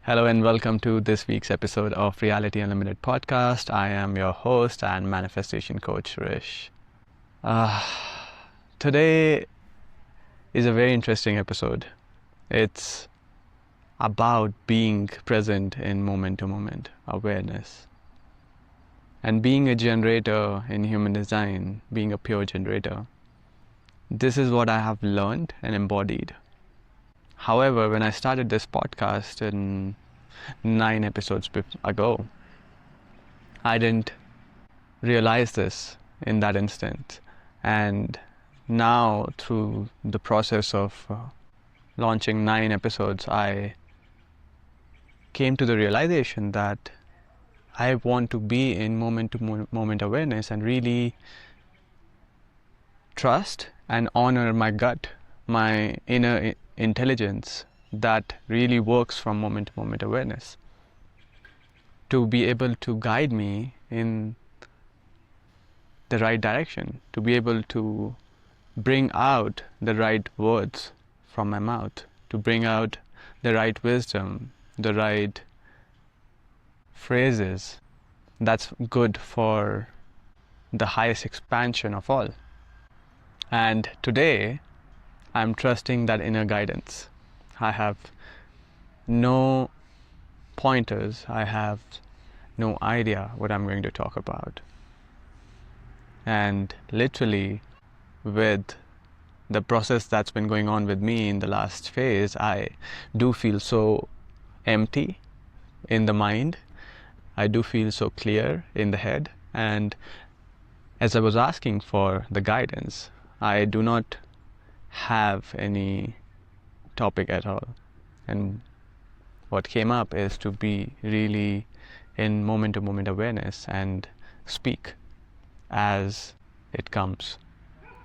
Hello and welcome to this week's episode of Reality Unlimited podcast. I am your host and manifestation coach, Rish. Today is a very interesting episode. It's about being present in moment to moment awareness and being a generator in human design, being a pure generator. This is what I have learned and embodied. However, when I started this podcast in 9 episodes ago, I didn't realize this in that instant. And now, through the process of launching 9 episodes, I came to the realization that I want to be in moment to moment awareness and really trust and honor my gut, my inner intelligence that really works from moment to moment awareness, to be able to guide me in the right direction, to be able to bring out the right words from my mouth, to bring out the right wisdom, the right phrases that's good for the highest expansion of all. And today I'm trusting that inner guidance. I have no pointers, I have no idea what I'm going to talk about. And literally, with the process that's been going on with me in the last phase, I do feel so empty in the mind. I do feel so clear in the head. And as I was asking for the guidance, I do not have any topic at all. And what came up is to be really in moment to moment awareness and speak as it comes,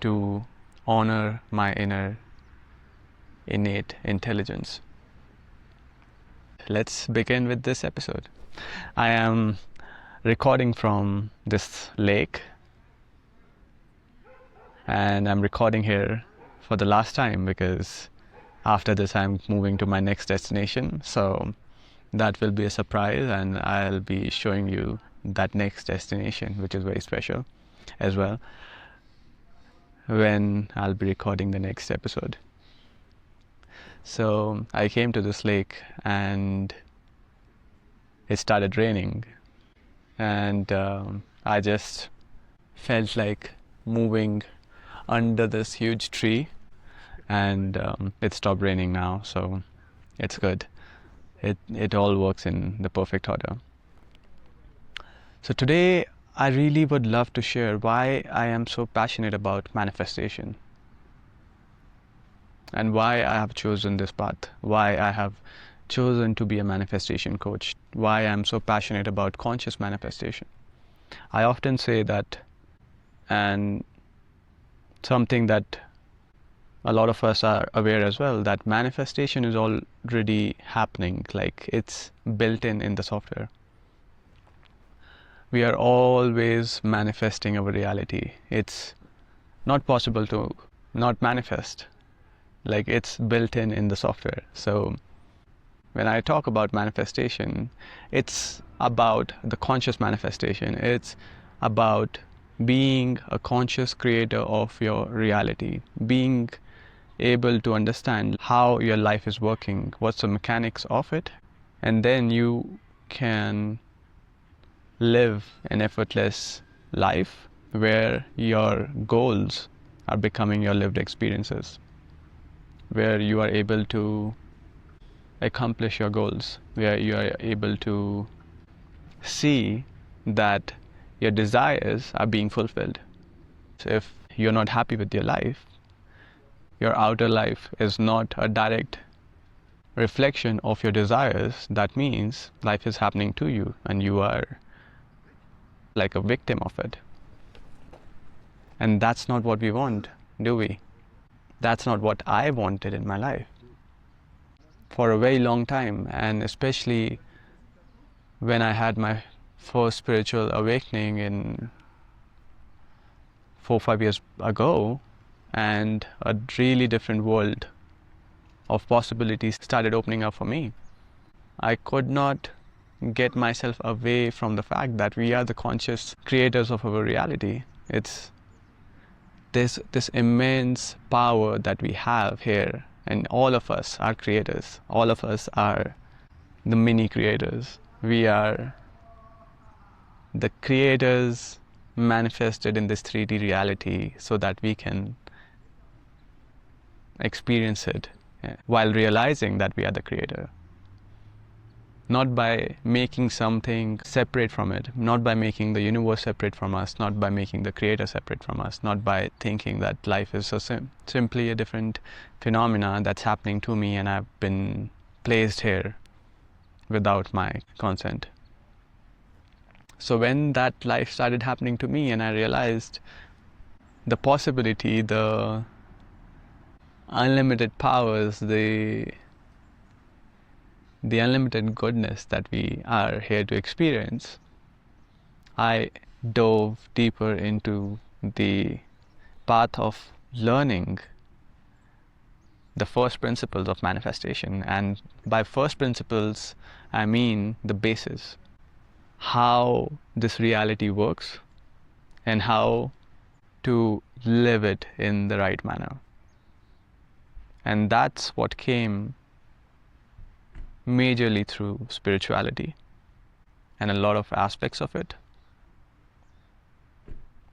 to honor my inner innate intelligence. Let's begin with this episode. I am recording from this lake, and I'm recording here for the last time because after this I'm moving to my next destination, so that will be a surprise, and I'll be showing you that next destination, which is very special as well, when I'll be recording the next episode. So I came to this lake and it started raining, and I just felt like moving under this huge tree, and it stopped raining now, so it's good. It all works in the perfect order. So today I really would love to share why I am so passionate about manifestation and why I have chosen this path, why I have chosen to be a manifestation coach, why I'm so passionate about conscious manifestation. I often say that, and something that a lot of us are aware as well, that manifestation is already happening, like it's built in the software. We are always manifesting our reality. It's not possible to not manifest, like it's built in the software. So when I talk about manifestation, it's about the conscious manifestation. It's about being a conscious creator of your reality, being able to understand how your life is working, what's the mechanics of it, and then you can live an effortless life where your goals are becoming your lived experiences, where you are able to accomplish your goals, where you are able to see that your desires are being fulfilled. So if you're not happy with your life, your outer life is not a direct reflection of your desires. That means life is happening to you and you are like a victim of it. And that's not what we want, do we? That's not what I wanted in my life for a very long time, and especially when I had my first spiritual awakening in 4-5 years ago, and a really different world of possibilities started opening up for me. I could not get myself away from the fact that we are the conscious creators of our reality. It's this immense power that we have here, and all of us are creators. All of us are the mini creators. We are the creators manifested in this 3D reality so that we can experience it while realizing that we are the creator. Not by making something separate from it, not by making the universe separate from us, not by making the creator separate from us, not by thinking that life is simply a different phenomena that's happening to me and I've been placed here without my consent. So when that life started happening to me and I realized the possibility, the unlimited powers, the unlimited goodness that we are here to experience, I dove deeper into the path of learning the first principles of manifestation. And by first principles, I mean the basis, how this reality works and how to live it in the right manner. And that's what came majorly through spirituality and a lot of aspects of it,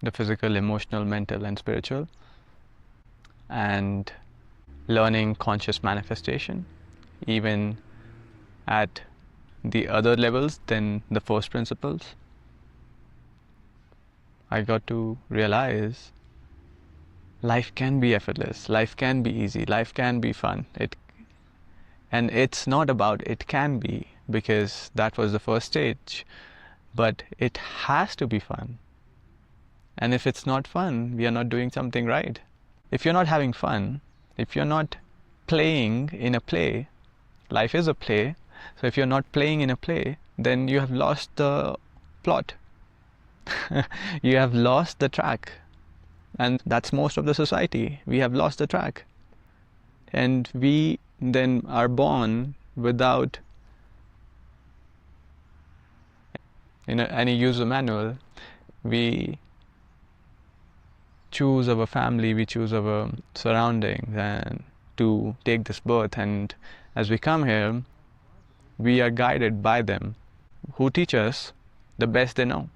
the physical, emotional, mental, and spiritual, and learning conscious manifestation, even at the other levels than the first principles. I got to realize life can be effortless, life can be easy, life can be fun. And it's not about it can be, because that was the first stage, but it has to be fun. And if it's not fun, we are not doing something right. If you're not having fun, if you're not playing in a play, life is a play, so if you're not playing in a play, then you have lost the plot. You have lost the track. And that's most of the society. We have lost the track. And we then are born without any user manual. We choose our family, we choose our surroundings and to take this birth, and as we come here, we are guided by them, who teach us the best they know,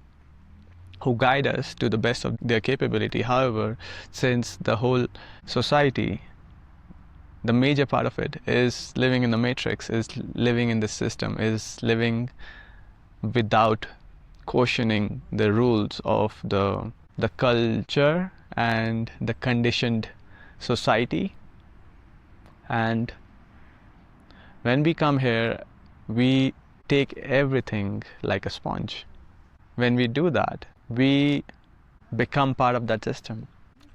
who guide us to the best of their capability. However, since the whole society, the major part of it, is living in the matrix, is living in the system, is living without questioning the rules of the culture and the conditioned society. And when we come here, we take everything like a sponge. When we do that, we become part of that system,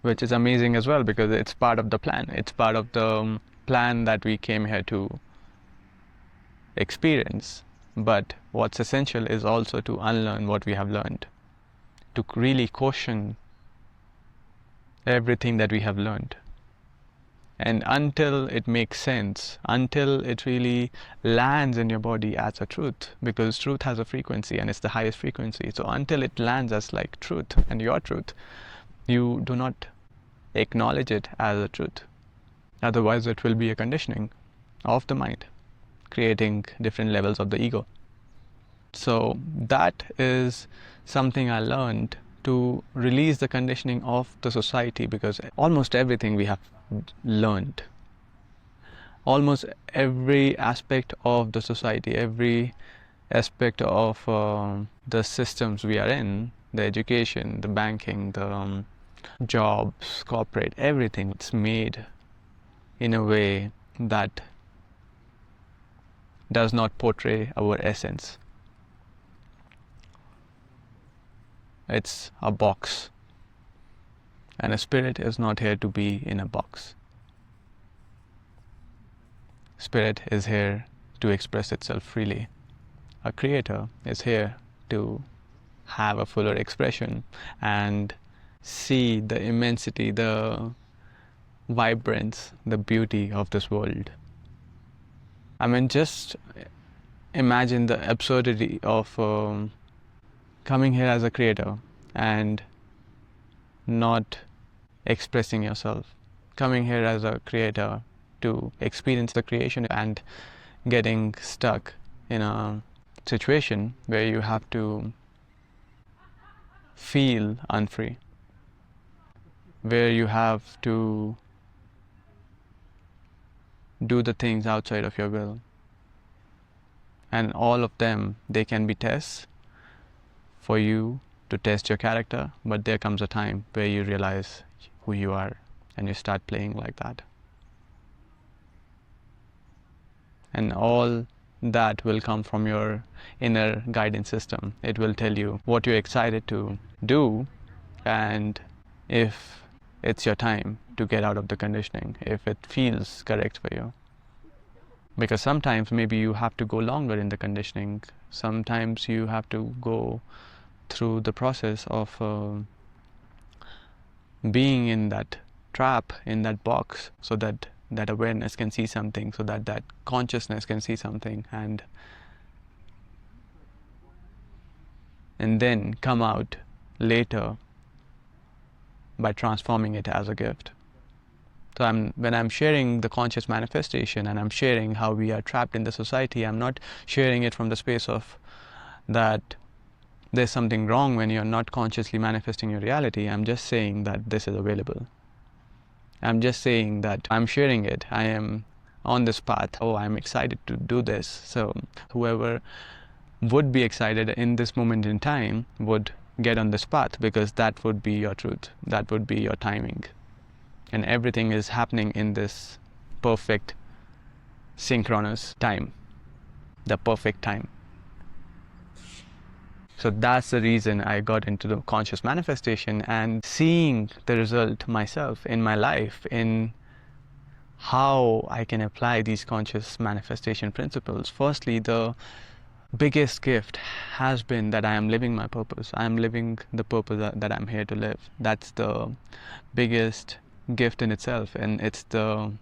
which is amazing as well, because it's part of the plan. It's part of the plan that we came here to experience. But what's essential is also to unlearn what we have learned, to really question everything that we have learned. And until it makes sense, until it really lands in your body as a truth, because truth has a frequency and it's the highest frequency. So until it lands as like truth and your truth, you do not acknowledge it as a truth. Otherwise, it will be a conditioning of the mind, creating different levels of the ego. So that is something I learned, to release the conditioning of the society, because almost everything we have learned, almost every aspect of the society, every aspect of the systems we are in, the education, the banking, the jobs, corporate, everything, it's made in a way that does not portray our essence. It's a box, and a spirit is not here to be in a box. Spirit is here to express itself freely. A creator is here to have a fuller expression and see the immensity, the vibrance, the beauty of this world. I mean, just imagine the absurdity of coming here as a creator and not expressing yourself, coming here as a creator to experience the creation and getting stuck in a situation where you have to feel unfree, where you have to do the things outside of your will. And all of them, they can be tests for you to test your character, but there comes a time where you realize who you are and you start playing like that. And all that will come from your inner guidance system. It will tell you what you're excited to do and if it's your time to get out of the conditioning, if it feels correct for you. Because sometimes maybe you have to go longer in the conditioning. Sometimes you have to go through the process of being in that trap, in that box, so that that awareness can see something, so that that consciousness can see something, and then come out later by transforming it as a gift. So when I'm sharing the conscious manifestation and I'm sharing how we are trapped in the society, I'm not sharing it from the space of that there's something wrong when you're not consciously manifesting your reality. I'm just saying that this is available. I'm just saying that I'm sharing it. I am on this path. Oh, I'm excited to do this. So whoever would be excited in this moment in time would get on this path, because that would be your truth. That would be your timing. And everything is happening in this perfect synchronous time, the perfect time. So that's the reason I got into the conscious manifestation, and seeing the result myself in my life, in how I can apply these conscious manifestation principles. Firstly, the biggest gift has been that I am living my purpose. I am living the purpose that I'm here to live. That's the biggest gift in itself, and it's the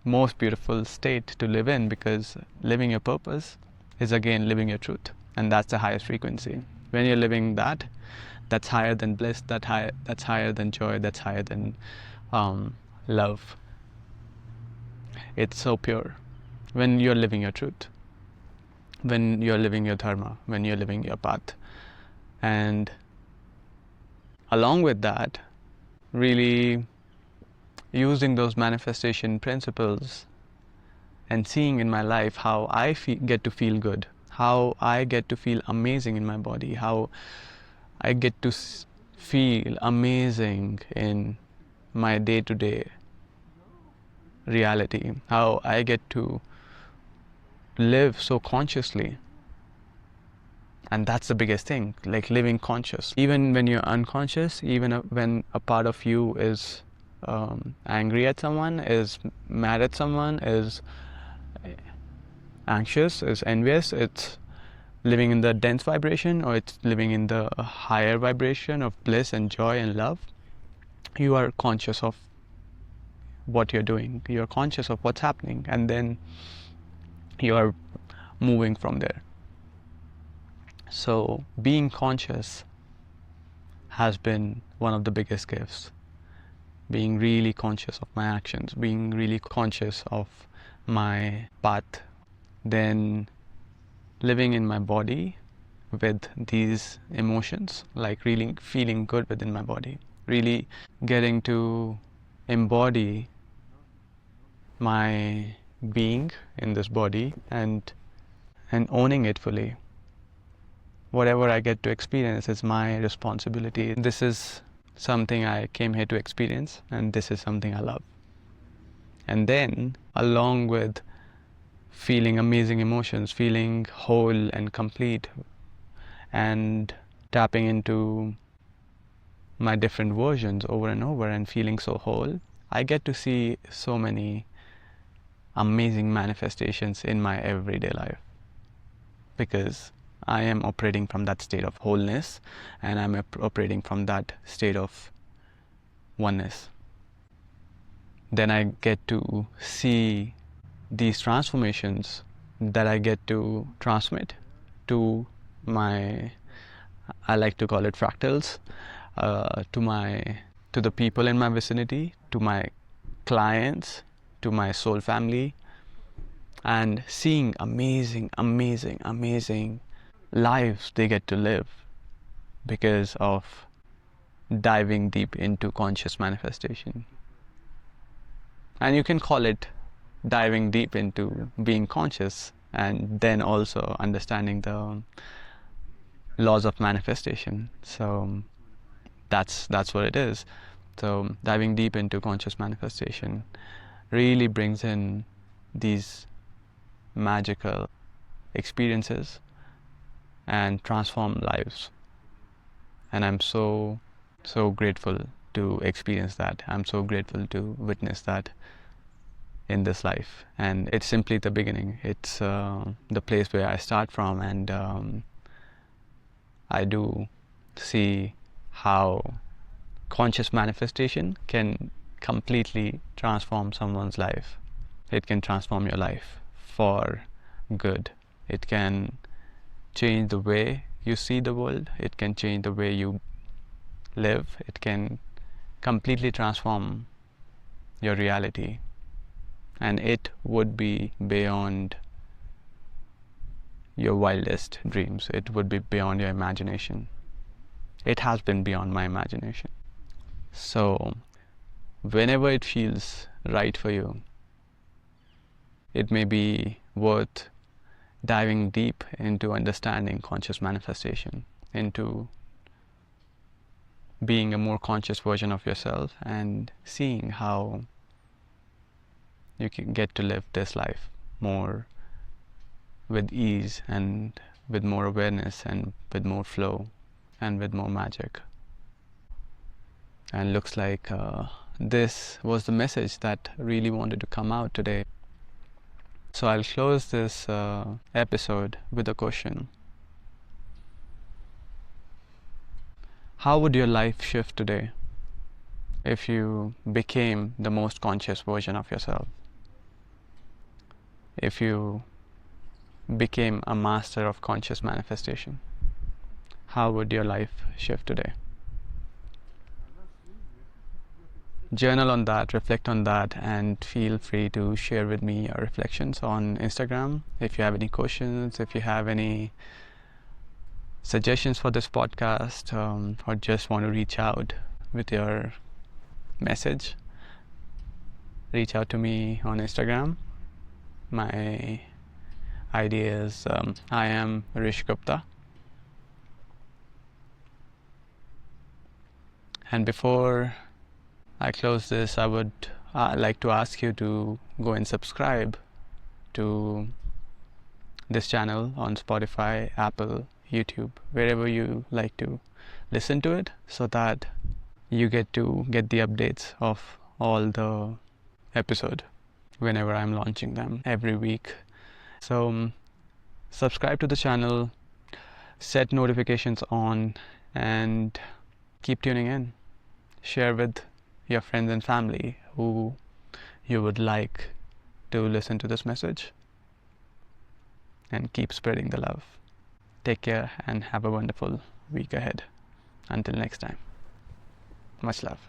most beautiful state to live in, because living your purpose is again living your truth, and that's the highest frequency. When you're living that, that's higher than bliss, that's higher than joy, that's higher than love. It's so pure when you're living your truth, when you're living your dharma, when you're living your path. And along with that, really using those manifestation principles and seeing in my life how I get to feel good, how I get to feel amazing in my body, how I get to feel amazing in my day-to-day reality, how I get to live so consciously. And that's the biggest thing, like living conscious. Even when you're unconscious, even when a part of you is angry at someone, is mad at someone, is anxious, is envious, it's living in the dense vibration, or it's living in the higher vibration of bliss and joy and love. You are conscious of what you're doing, you're conscious of what's happening, and then you're moving from there. So being conscious has been one of the biggest gifts. Being really conscious of my actions, being really conscious of my path, then living in my body with these emotions, like really feeling good within my body, really getting to embody my being in this body and owning it fully. Whatever I get to experience is my responsibility. This is something I came here to experience, and this is something I love. And then, along with feeling amazing emotions, feeling whole and complete, and tapping into my different versions over and over and feeling so whole, I get to see so many amazing manifestations in my everyday life, because I am operating from that state of wholeness, and I'm operating from that state of oneness. Then I get to see these transformations that I get to transmit to my, I like to call it fractals, to the people in my vicinity, to my clients, to my soul family, and seeing amazing lives they get to live because of diving deep into conscious manifestation. And you can call it diving deep into being conscious and then also understanding the laws of manifestation. So that's what it is. So diving deep into conscious manifestation really brings in these magical experiences and transform lives. And I'm so grateful to experience that. I'm so grateful to witness that in this life. And it's simply the beginning. It's the place where I start from, and I do see how conscious manifestation can completely transform someone's life. It can transform your life for good. It can change the way you see the world. It can change the way you live. It can completely transform your reality. And it would be beyond your wildest dreams. It would be beyond your imagination. It has been beyond my imagination. So whenever it feels right for you, it may be worth diving deep into understanding conscious manifestation, into being a more conscious version of yourself and seeing how you can get to live this life more with ease and with more awareness and with more flow and with more magic. And looks like this was the message that really wanted to come out today. So I'll close this episode with a question. How would your life shift today if you became the most conscious version of yourself? If you became a master of conscious manifestation, how would your life shift today? Journal on that, reflect on that, and feel free to share with me your reflections on Instagram. If you have any questions, if you have any suggestions for this podcast, or just want to reach out with your message, reach out to me on Instagram. My ID is I am Rish Gupta. And before I close this, I would like to ask you to go and subscribe to this channel on Spotify, Apple, YouTube, wherever you like to listen to it, so that you get to get the updates of all the episode whenever I'm launching them every week. So subscribe to the channel, set notifications on, and keep tuning in. Share with your friends and family who you would like to listen to this message, and keep spreading the love. Take care and have a wonderful week ahead. Until next time, much love.